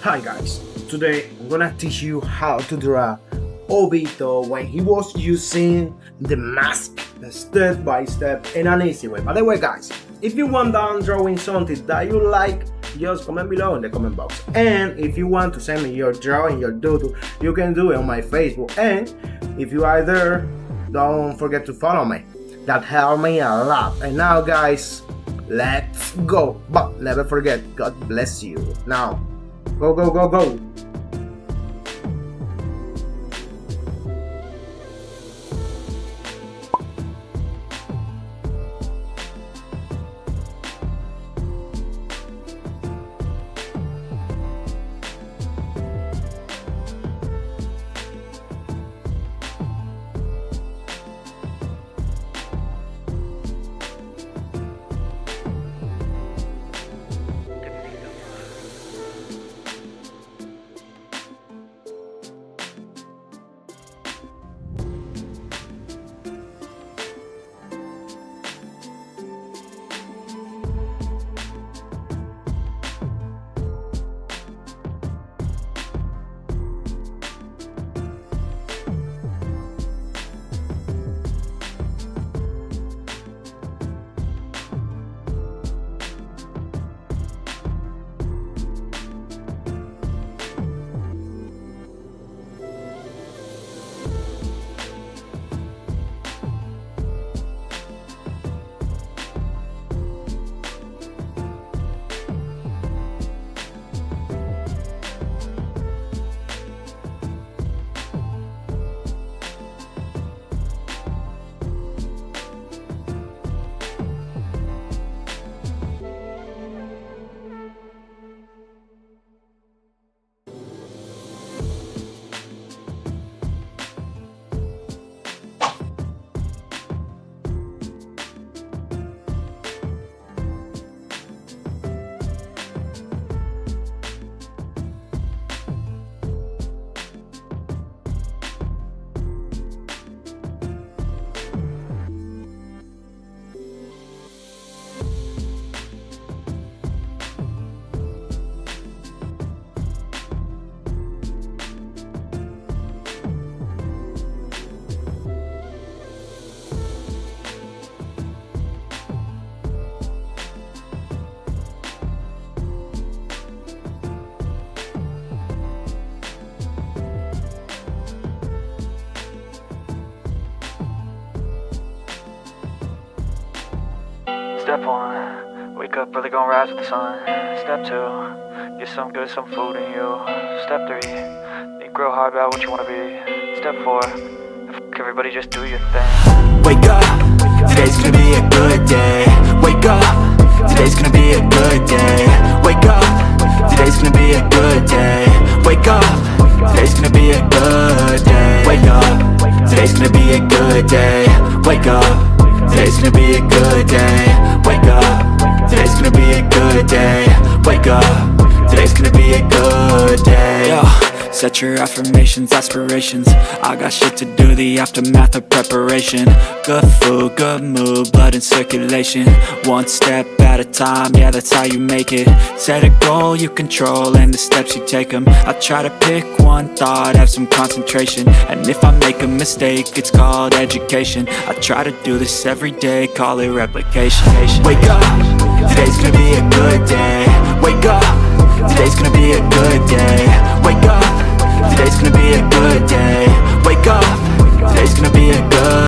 Hi guys, today I'm gonna teach you how to draw Obito when he was using the mask step by step in an easy way. By the way guys, if you want done drawing something that you like, just comment below in the comment box. And if you want to send me your drawing, your doodle, you can do it on my Facebook. And if you are there, don't forget to follow me. That helped me a lot. And now guys, let's go. But never forget, God bless you. Now, go, go, go, go. Step 1, wake up early, gonna rise with the sun. Step 2, get some good, some food in you. Step 3, think real hard about what you wanna be. Step 4, fuck everybody, just do your thing. Wake up, today's gonna be a good day. Wake up, today's gonna be a good day. Wake up, today's gonna be a good day. Wake up, today's gonna be a good day. Wake up, today's gonna be a good day. Wake up, today's gonna be a good day. Wake up, today's gonna be a good day. Wake up, today's gonna be a good day. Yo, set your affirmations, aspirations. I got shit to do, the aftermath of preparation. Good food, good mood, blood in circulation. One step at a time, yeah, that's how you make it. Set a goal you control and the steps you take them. I try to pick one thought, have some concentration. And if I make a mistake, it's called education. I try to do this every day, call it replication. Wake up, today's gonna be a good day. Wake up, today's gonna be a good day.